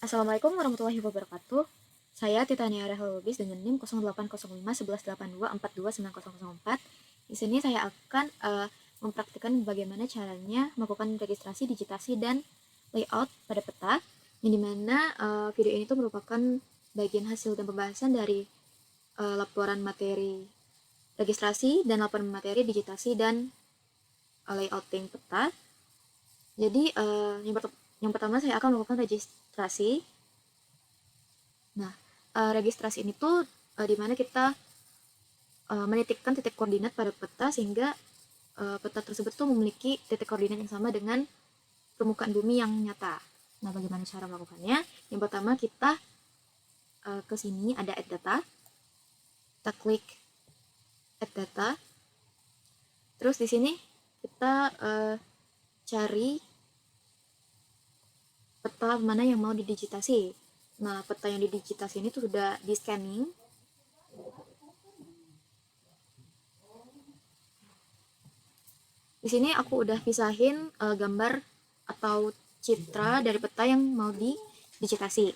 Assalamualaikum warahmatullahi wabarakatuh. Saya Titania Rahel Lubis dengan NIM 0805 1182 429004. Di sini saya akan mempraktikkan bagaimana caranya melakukan registrasi, digitasi, dan layout pada peta, yang dimana video ini tuh merupakan bagian hasil dan pembahasan dari laporan materi registrasi dan laporan materi digitasi dan layouting peta. Jadi yang pertama saya akan melakukan registrasi. Nah, registrasi ini tuh di mana kita menitikkan titik koordinat pada peta sehingga peta tersebut tuh memiliki titik koordinat yang sama dengan permukaan bumi yang nyata. Nah, bagaimana cara melakukannya? Yang pertama kita ke sini ada add data. Kita klik add data. Terus di sini kita cari peta mana yang mau didigitasi. Nah, peta yang didigitasi ini tuh sudah di scanning. Di sini aku udah pisahin gambar atau citra dari peta yang mau didigitasi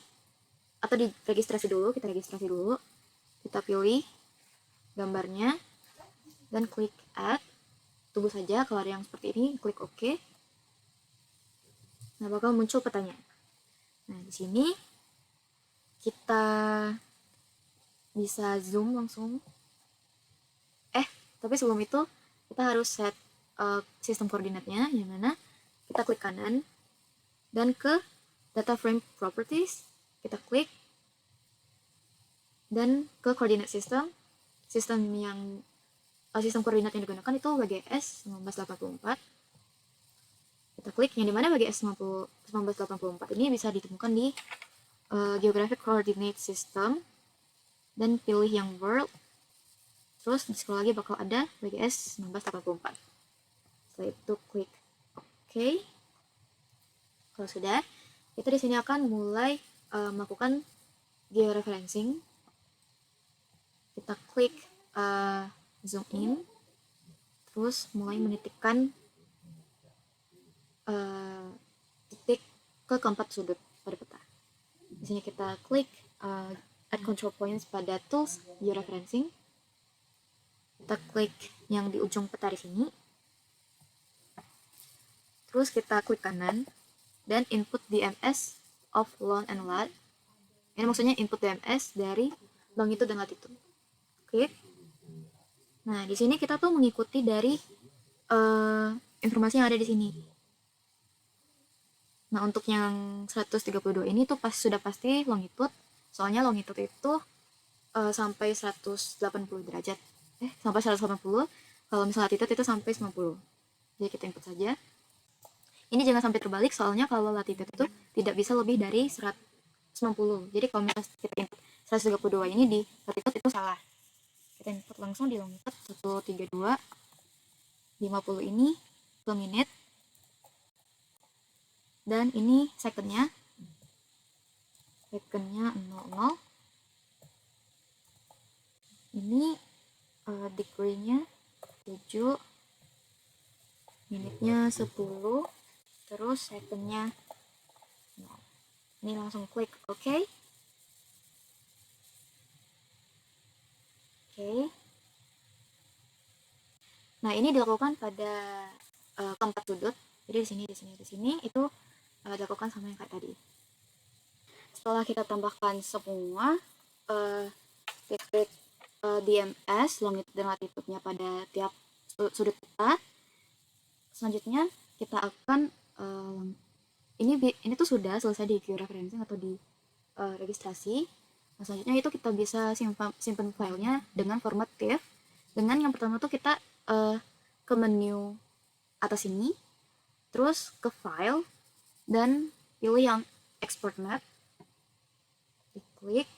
atau diregistrasi dulu. Kita registrasi dulu. Kita pilih gambarnya dan klik add. Tunggu saja kalau ada yang seperti ini, klik OK. Nah, bakal muncul petanya. Nah, di sini kita bisa zoom langsung. Tapi sebelum itu kita harus set sistem koordinatnya, yang mana kita klik kanan dan ke data frame properties, kita klik dan ke coordinate system. Sistem koordinat yang digunakan itu WGS 1984. Kita klik yang dimana WGS 1984 ini bisa ditemukan di Geographic Coordinate System dan pilih yang World. Terus di scroll lagi bakal ada WGS 1984. Setelah itu klik OK. Kalau sudah, kita di sini akan mulai melakukan georeferencing. Kita klik zoom in, terus mulai menitikkan titik ke keempat sudut pada peta. Di sini kita klik add control points pada tools georeferencing. Kita klik yang di ujung peta di sini. Terus kita klik kanan dan input DMS of long and lat. Ini maksudnya input DMS dari longitude dan latitude. Klik. Nah, di sini kita tuh mengikuti dari informasi yang ada di sini. Nah, untuk yang 132 ini tuh sudah pasti longitude. Soalnya longitude itu sampai 180 derajat. Sampai 180. Kalau misalnya latitude itu sampai 90. Jadi kita input saja. Ini jangan sampai terbalik, soalnya kalau latitude itu tidak bisa lebih dari 190. Jadi kalau misalnya kita input 132 ini di latitude itu salah. Kita input langsung di longitude 132. 50 ini per menit. Dan ini secondnya 00. Ini degree-nya 7, minitnya 10, terus secondnya 0. Ini langsung klik OK. Nah, ini dilakukan pada keempat sudut. Jadi di sini itu dilakukan sama yang kayak tadi. Setelah kita tambahkan semua titik DMS, longitude dan latitude-nya pada tiap sudut peta, selanjutnya kita akan ini tuh sudah selesai di georeferencing atau di registrasi. Nah, selanjutnya itu kita bisa simpan filenya dengan format TIFF. Dengan yang pertama tuh kita ke menu atas ini, terus ke file dan pilih yang export map, diklik.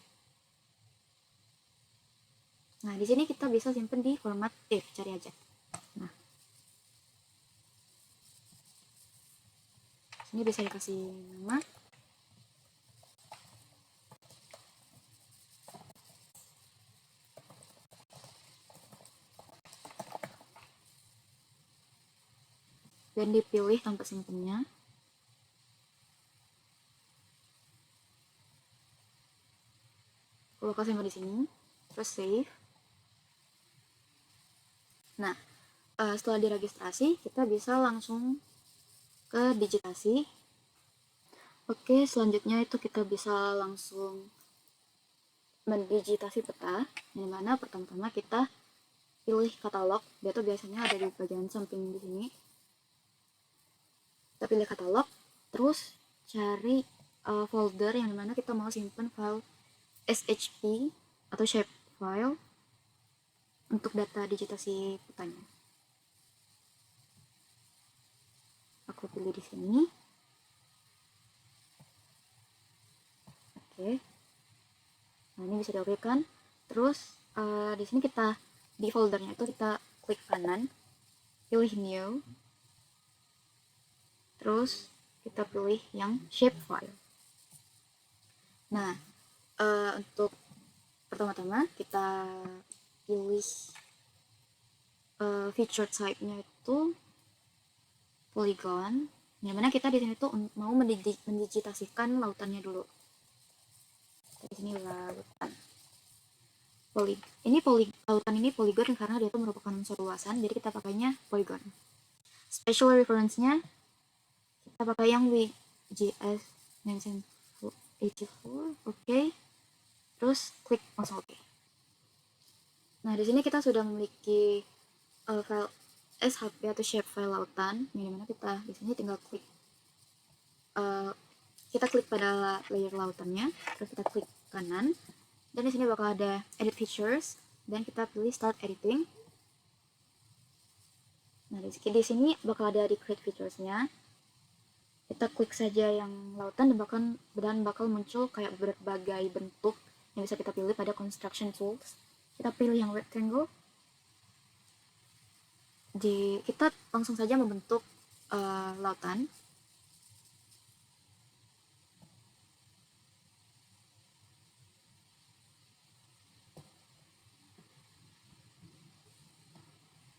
Nah, di sini kita bisa simpan di format TIFF, cari aja. Nah, sini bisa dikasih nama. Dan dipilih tempat simpennya. lokal sama di sini, terus save. Nah, setelah diregistrasi, kita bisa langsung ke digitasi. Oke, selanjutnya itu kita bisa langsung mendigitasi peta, yang mana pertama-tama kita pilih katalog. Dia tuh biasanya ada di bagian samping di sini. Kita pilih katalog, terus cari folder yang mana kita mau simpan file SHP atau shape file untuk data digitasi petanya. Aku pilih di sini. Oke. Nah, ini bisa dioke kan. Terus di sini kita di foldernya itu kita klik kanan, pilih new. Terus kita pilih yang shape file. Nah, untuk pertama-tama kita pilih feature type-nya itu polygon. Yang mana kita di sini tuh mau mendigitasikan lautannya dulu. Di sini lautan. Lautan ini polygon karena dia itu merupakan unsur luasan, jadi kita pakainya polygon. Special reference-nya kita pakai yang WGS 1984, oke. Terus klik langsung oke. Nah, di sini kita sudah memiliki file SHP atau shape file lautan, yang dimana kita di sini tinggal klik kita klik pada layer lautannya, terus kita klik kanan, dan di sini bakal ada edit features, dan kita pilih start editing. Nah, di sini bakal ada di create features-nya. Kita klik saja yang lautan dan bakal muncul kayak berbagai bentuk yang bisa kita pilih pada construction tools. Kita pilih yang rectangle. Kita langsung saja membentuk lautan.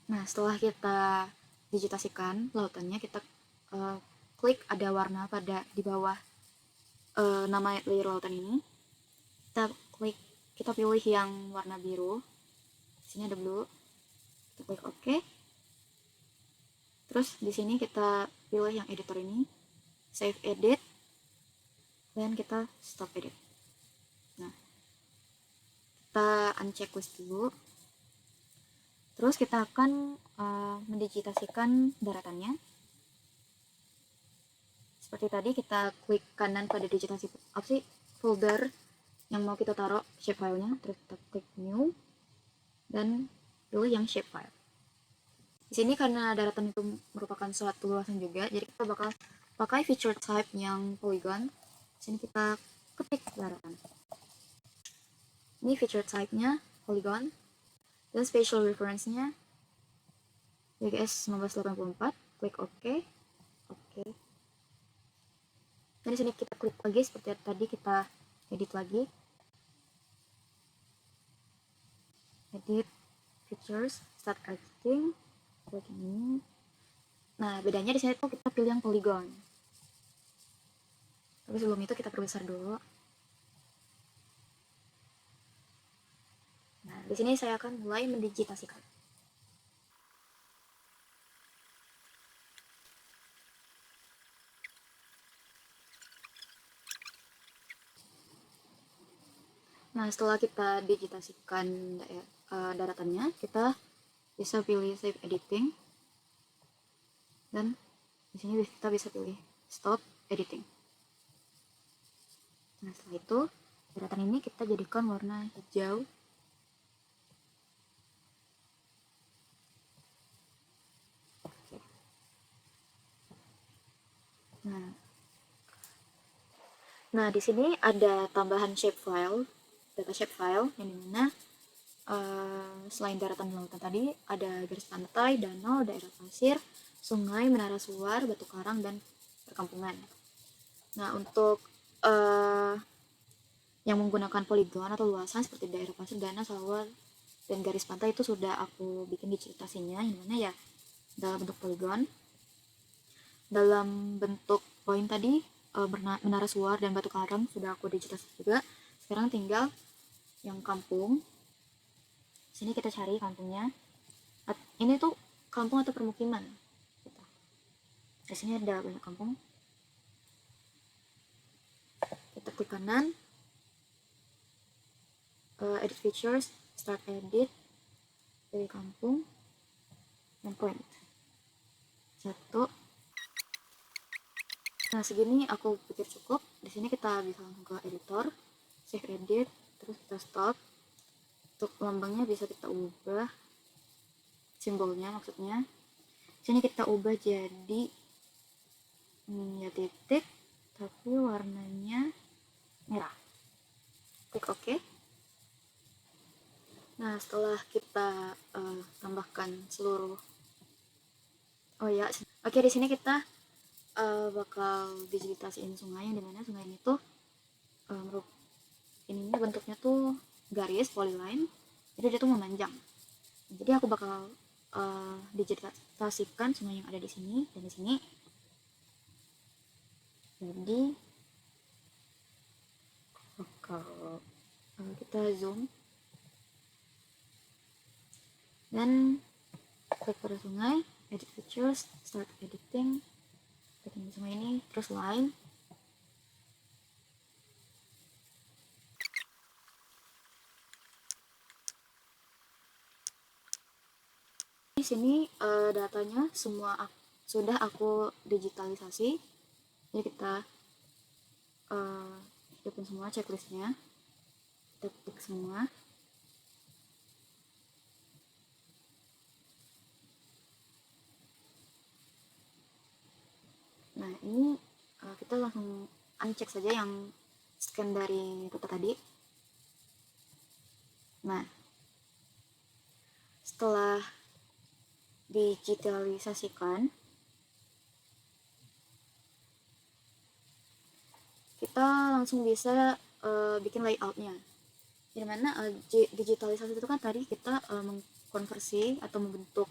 Nah, setelah kita digitasikan lautannya, kita klik ada warna pada di bawah nama layer lautan ini. Kita pilih yang warna biru. Di sini ada blue. Kita klik OK. Terus di sini kita pilih yang editor ini, save edit, dan kita stop edit. Nah, kita unchecklist dulu. Terus kita akan mendigitasikan daratannya. Seperti tadi, kita klik kanan pada digitasi opsi folder yang mau kita taruh shape filenya, terus kita klik new dan pilih yang shape file. Di sini karena daratan itu merupakan suatu luasan juga, jadi kita bakal pakai feature type yang polygon. Di sini kita ketik daratan. Ini feature type-nya polygon. Dan spatial reference-nya WGS 1984, klik OK. Oke. Dan di sini kita klik lagi seperti tadi, kita edit lagi. Edit features, start editing, klik ini. Nah, bedanya di sini tuh kita pilih yang polygon. Tapi sebelum itu kita perbesar dulu. Nah, di sini saya akan mulai mendigitasikan. Nah, setelah kita digitasikan daratannya, kita bisa pilih save editing, dan di sini kita bisa pilih stop editing. Nah, setelah itu daratan ini kita jadikan warna hijau. Nah, di sini ada tambahan shape file, data shape file, yang dimana selain daratan lautan tadi, ada garis pantai, danau, daerah pasir, sungai, menara suar, batu karang, dan perkampungan. Nah, untuk yang menggunakan poligon atau luasan seperti daerah pasir, danau, sawah, dan garis pantai itu sudah aku bikin digitasinya, yang mana ya dalam bentuk poligon. Dalam bentuk poin tadi, menara suar dan batu karang sudah aku digitasi juga. Sekarang tinggal yang kampung. Sini kita cari kampungnya. Ini tuh kampung atau permukiman. Di sini ada banyak kampung. Kita klik kanan, edit features, start edit, dari kampung, dan point. 1. Nah, segini aku pikir cukup. Di sini kita bisa langsung ke editor, save edit, terus kita stop. Untuk lambangnya bisa kita ubah, simbolnya maksudnya. Sini kita ubah jadi ya titik, tapi warnanya merah. Klik OK. Nah, setelah kita tambahkan seluruh, oke, di sini kita bakal digitasiin sungai, yang dimana sungai ini tuh ininya bentuknya tuh garis polyline, jadi dia tuh memanjang. Jadi aku bakal digitasikan sungai yang ada di sini dan di sini. Jadi bakal kita zoom dan klik pada sungai, edit features, start editing, editing sungai ini, terus line. Di sini datanya semua sudah aku digitalisasi. Jadi kita hidupin semua checklistnya, kita klik semua. Nah, ini kita langsung uncheck saja yang scan dari peta tadi. Nah, setelah digitalisasikan, kita langsung bisa bikin layoutnya. Dimana digitalisasi itu kan tadi kita mengkonversi atau membentuk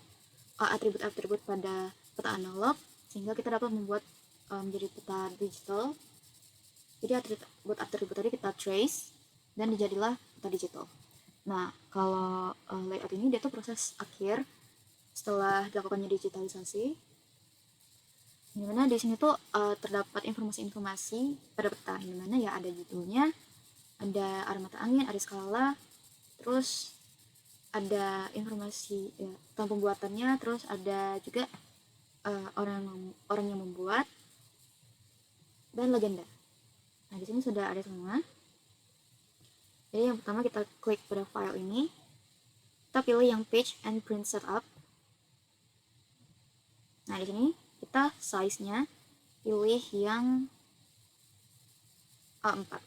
atribut-atribut pada peta analog, sehingga kita dapat membuat menjadi peta digital. Jadi atribut tadi kita trace dan dijadilah peta digital. Nah, kalau layout ini dia tuh proses akhir setelah dilakukannya digitalisasi, dimana di sini tuh terdapat informasi-informasi pada peta, dimana ya ada judulnya, ada arah mata angin, ada skala, terus ada informasi ya, tentang pembuatannya, terus ada juga orang yang membuat, dan legenda. Nah, di sini sudah ada semua. Jadi yang pertama kita klik pada file ini, kita pilih yang page and print setup. Nah, di sini kita size-nya pilih yang A4.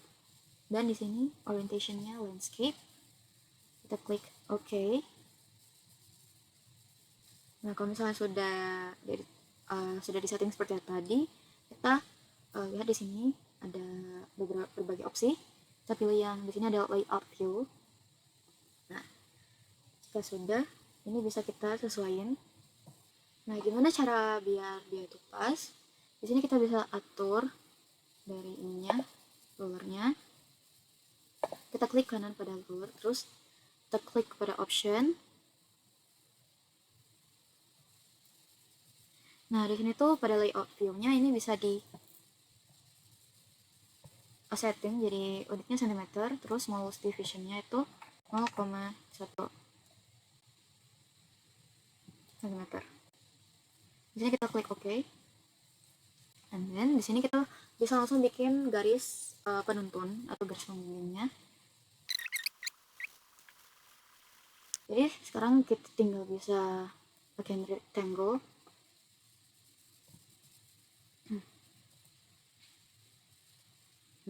Dan di sini orientation-nya landscape. Kita klik OK. Nah, kalau misalnya sudah disetting seperti tadi, kita lihat di sini ada berbagai opsi. Kita pilih yang di sini ada layout view. Nah, jika sudah, ini bisa kita sesuaiin. Nah, gimana cara biar dia itu pas? Di sini kita bisa atur dari ininya, rulernya. Kita klik kanan pada ruler, terus kita klik pada option. Nah, di sini tuh pada layout view-nya ini bisa di setting jadi unitnya cm, terus smallest division-nya itu 0,1 cm. Di sini kita klik OK. And then di sini kita bisa langsung bikin garis penuntun atau garis pembimbingnya. Jadi sekarang kita tinggal bisa pakai rectangle.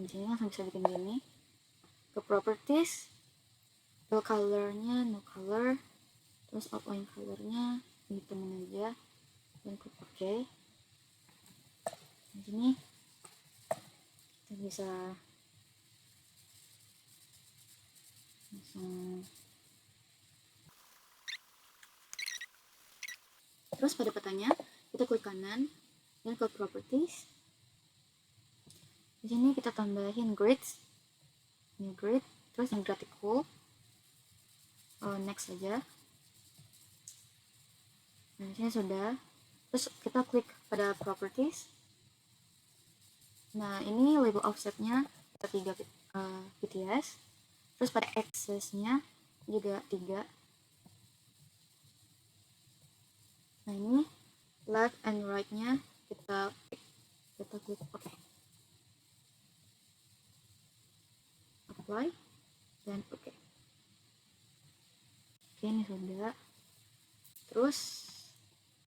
Di sini langsung bisa bikin gini. Ke properties, fill color-nya no color, terus outline color-nya hitamin aja, dan klik OK. Di sini kita bisa langsung. Terus pada petanya kita klik kanan dan ke properties. Di sini kita tambahin grids, new grid, terus yang graphical next saja. Nah, di sini sudah. Terus kita klik pada properties. Nah, ini label offsetnya 3 pts. Terus pada accessnya juga 3. Nah, ini left and right-nya kita klik OK. Apply dan OK. Oke, ini sudah. Terus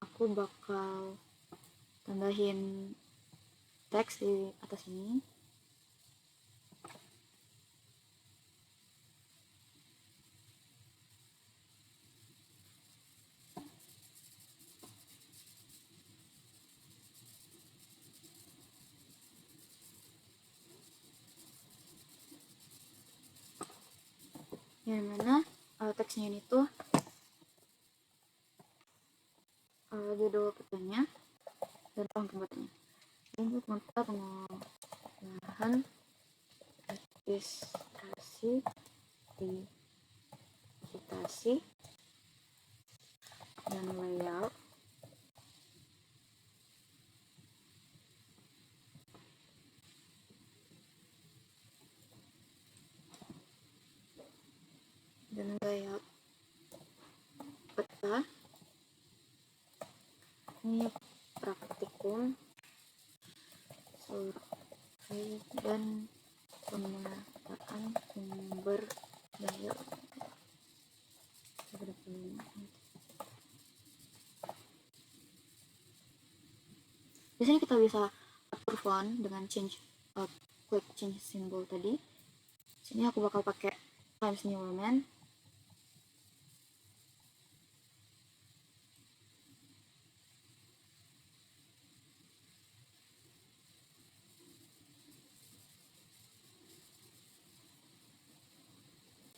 aku bakal tambahin teks di atas ini. Yang mana teksnya ini tuh judul petanya dan tahun pembuatannya. Ini kita pengolahan registrasi digitasi dan layout. Dan layout peta. Ini praktikum, survei, dan pemetaan sumber daya. Di sini kita bisa atur font dengan klik change symbol tadi. Sini aku bakal pakai Times New Roman.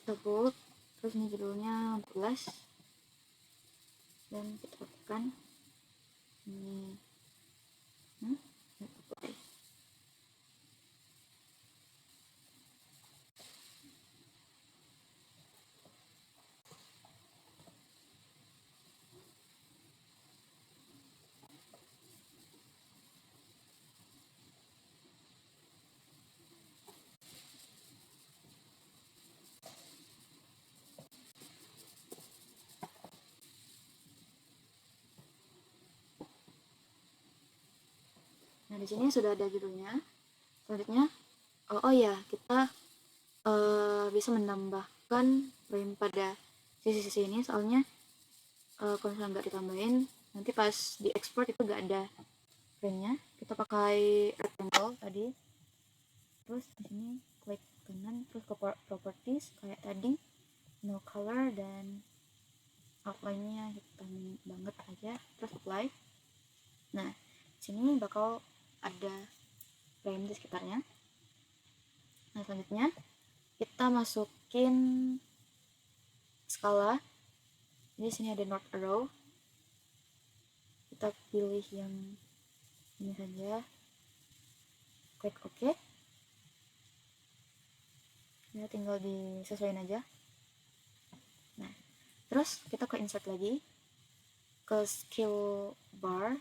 Kita bold, terus ini judulnya 14 dan kita tekan ini apply. Nah, di sini sudah ada judulnya. Selanjutnya, oh ya, kita bisa menambahkan frame pada sisi-sisi ini, soalnya kalau misalnya nggak ditambahin, nanti pas di export itu nggak ada frame-nya. Kita pakai rectangle tadi. Terus di sini klik kanan, terus ke properties kayak tadi, no color, dan outline-nya hitam banget aja, terus apply. Nah, sini bakal ada frame di sekitarnya. Nah, selanjutnya kita masukin skala. Di sini ada north arrow. Kita pilih yang ini saja. Klik OK. Ya, tinggal disesuaikan aja. Nah, terus kita ke insert lagi, ke scale bar,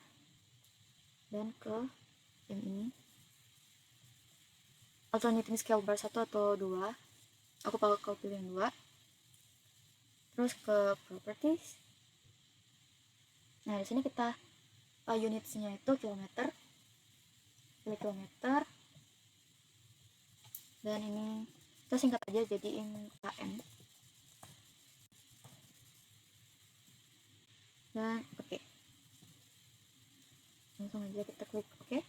dan ke yang ini. Alternating scale bar 1 atau 2. Aku bakal pilih yang 2. Terus ke properties. Nah, di sini kita unitsnya itu kilometer. Pilih kilometer. Dan ini kita singkat aja jadiin km. Dan oke. Langsung aja kita klik OK.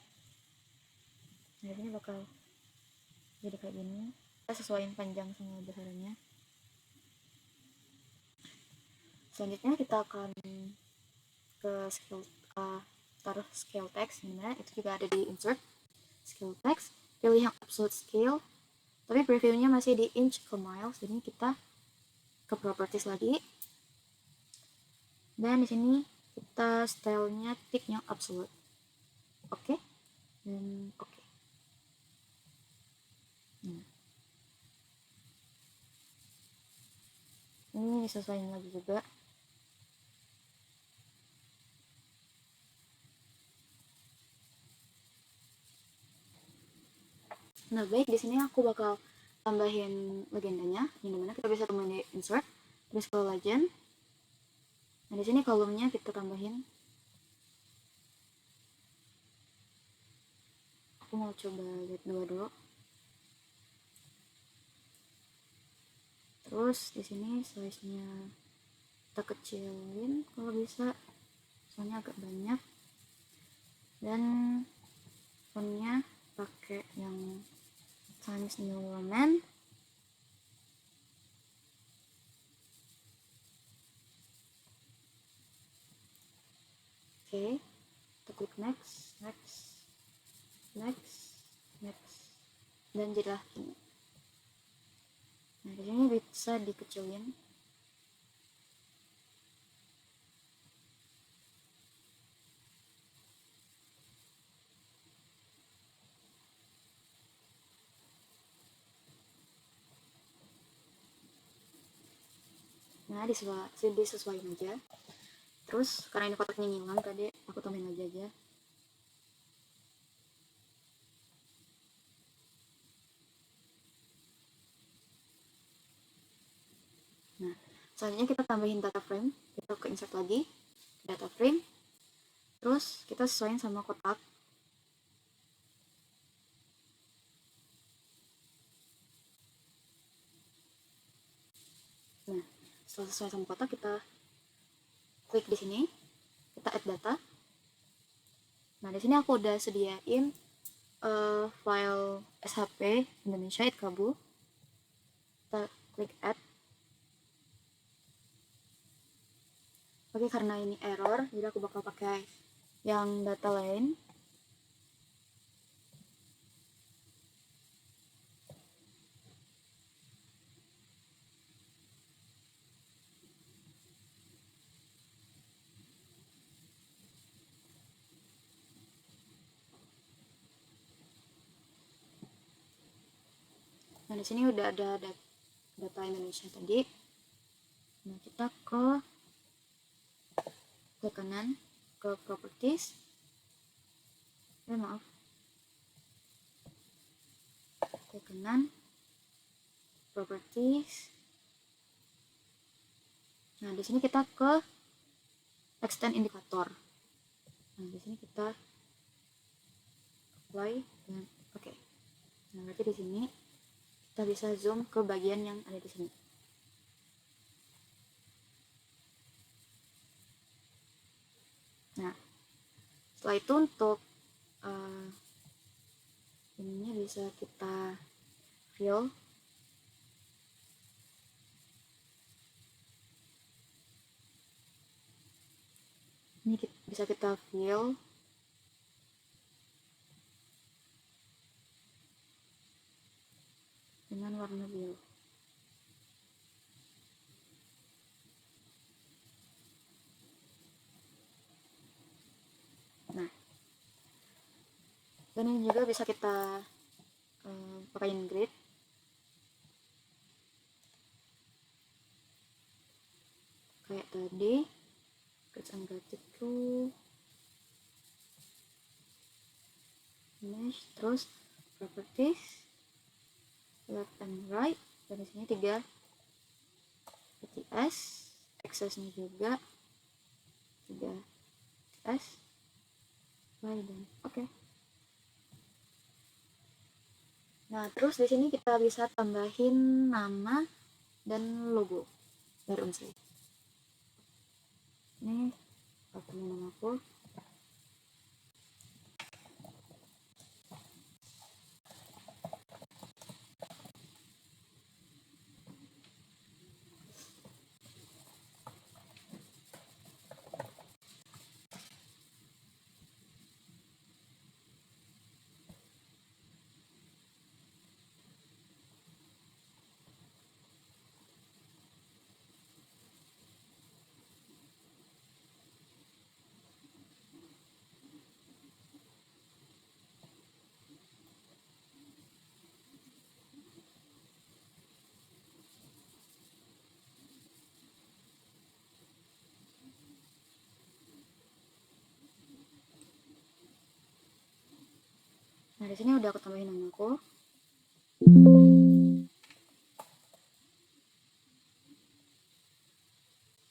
Nah, ini bakal jadi kayak gini. Kita sesuaiin panjang sama besarnya. Selanjutnya kita akan ke taruh scale text, dimana itu juga ada di insert scale text. Pilih yang absolute scale, tapi previewnya masih di inch ke miles. Jadi kita ke properties lagi, dan di sini kita stylenya tick yang absolute. Oke. Dan oke. Ini disesuaikan lagi juga. Nah, baik, di sini aku bakal tambahin legendanya, yang dimana kita bisa temuin di insert, terus ke legend. Nah, di sini kolomnya kita tambahin. Aku mau coba lihat dua dulu. Terus di sini size-nya kita kecilin kalau bisa, soalnya agak banyak. Dan fontnya pakai yang Times New Roman. Oke, kita klik next, dan jadilah ini. Nah, di sini bisa dikecilin. Nah, disesuaikan aja. Terus karena ini kotaknya ngilang tadi, aku tambahin lagi aja. Nah, selanjutnya kita tambahin data frame. Kita ke insert lagi, data frame. Terus kita sesuaikan sama kotak. Nah, setelah sesuai sama kotak, kita klik di sini, kita add data. Nah, di sini aku udah sediain file SHP Indonesia itkabu. Kita klik add. Oke, karena ini error, jadi aku bakal pakai yang data lain. Nah, di sini udah ada data Indonesia tadi. Nah, kita ke kanan, ke properties. Maaf. Ke kanan, properties. Nah, di sini kita ke extend indicator. Nah, di sini kita apply dan oke. Nah, berarti di sini kita bisa zoom ke bagian yang ada di sini. Nah, setelah itu untuk ininya bisa kita fill. Ini bisa kita fill dengan warna biru. Nah, dan ini juga bisa kita pakaiin grid. Kayak tadi, grids and graded to mesh, terus properties, left and right, dan di sini 3 PTS, accessnya juga 3 PTS, dan oke. Nah, terus di sini kita bisa tambahin nama dan logo dari Unsri. Ini pakai nama aku. Nah, di sini udah aku tambahin namaku.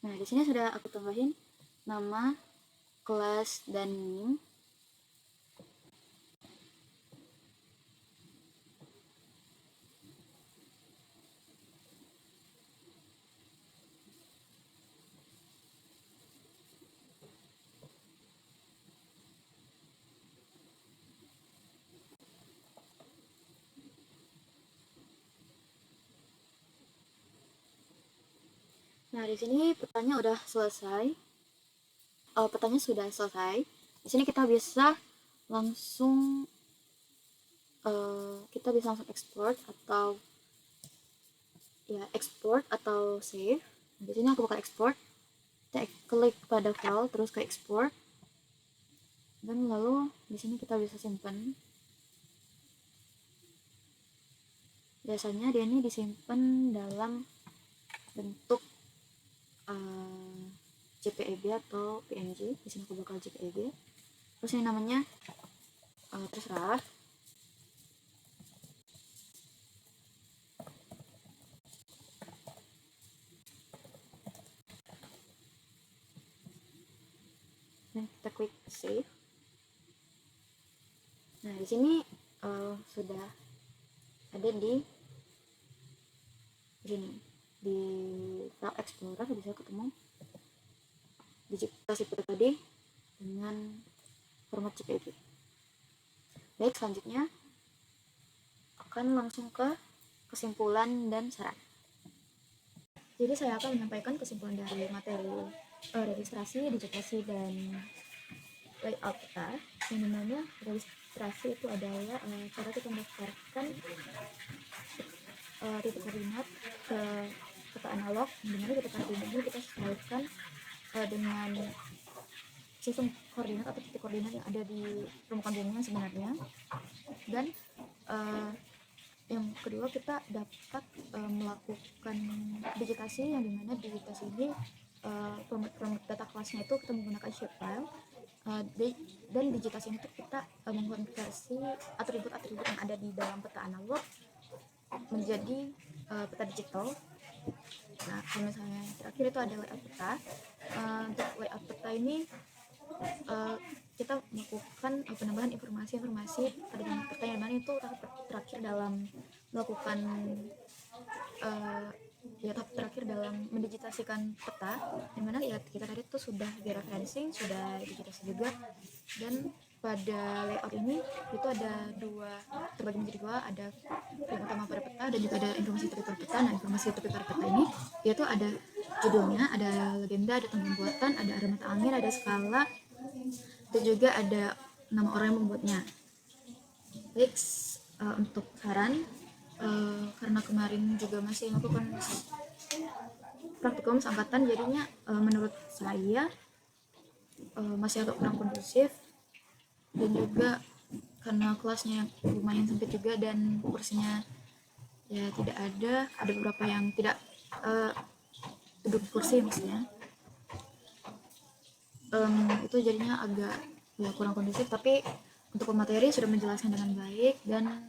Nah, di sini sudah aku tambahin nama, kelas, dan NIM. Nah, di sini petanya udah selesai. Petanya sudah selesai. Di sini kita bisa langsung export atau export atau save. Nah, di sini aku bakal export. Kita klik pada file terus ke export. Dan lalu di sini kita bisa simpan. Biasanya dia ini disimpan dalam bentuk JPEG atau PNG. Di sini aku bakal JPEG. Terus ini namanya terserah. Dan kita klik save. Nah, di sini sudah ada di sini di file explorer bisa ketemu digitasi foto tadi dengan format JPG. Baik, selanjutnya akan langsung ke kesimpulan dan saran. Jadi saya akan menyampaikan kesimpulan dari materi registrasi, digitasi, dan layout peta. Yang dimana registrasi itu adalah cara kita mendaftarkan titik koordinat ke peta analog, dimana titik koordinat ini kita sesuaikan dengan sistem koordinat atau titik koordinat yang ada di permukaan bumi yang sebenarnya. Dan yang kedua, kita dapat melakukan digitasi, yang dimana digitasi ini format data kelasnya itu kita menggunakan shapefile, dan digitasi ini kita mengkonversi atribut-atribut yang ada di dalam peta analog menjadi peta digital. Nah, kalau misalnya terakhir itu ada layout peta. Untuk layout peta ini kita melakukan penambahan informasi-informasi pada dalam peta, yang mana itu terakhir dalam melakukan tahap terakhir dalam mendigitasikan peta, yang mana kita tadi itu sudah georeferencing, sudah digitasi juga. Dan pada layout ini itu ada terbagi menjadi dua, ada frame utama pada peta dan juga ada informasi tepi pada peta. Nah, informasi tepi pada peta ini yaitu ada judulnya, ada legenda, ada tanggal buatan, ada arah mata angin, ada skala, dan juga ada nama orang yang membuatnya. Baik, untuk saran, karena kemarin juga masih melakukan praktikum seangkatan, jadinya menurut saya masih agak kurang kondusif, dan juga karena kelasnya lumayan sempit juga dan kursinya ya tidak ada beberapa yang tidak duduk kursi maksudnya, itu jadinya agak kurang kondusif. Tapi untuk pemateri sudah menjelaskan dengan baik, dan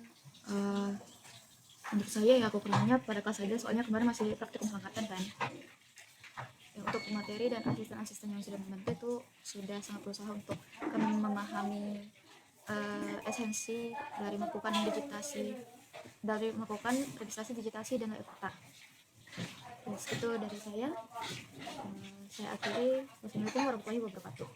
menurut saya ya kekurangannya pada kelas saja, soalnya kemarin masih praktikum angkatan kan. Ya, untuk pemateri dan asisten-asisten yang sudah membantu itu sudah sangat berusaha untuk kami memahami esensi dari melakukan registrasi, digitasi, dan layout peta. Itu dari saya. Saya akhiri. Wassalamualaikum warahmatullahi wabarakatuh.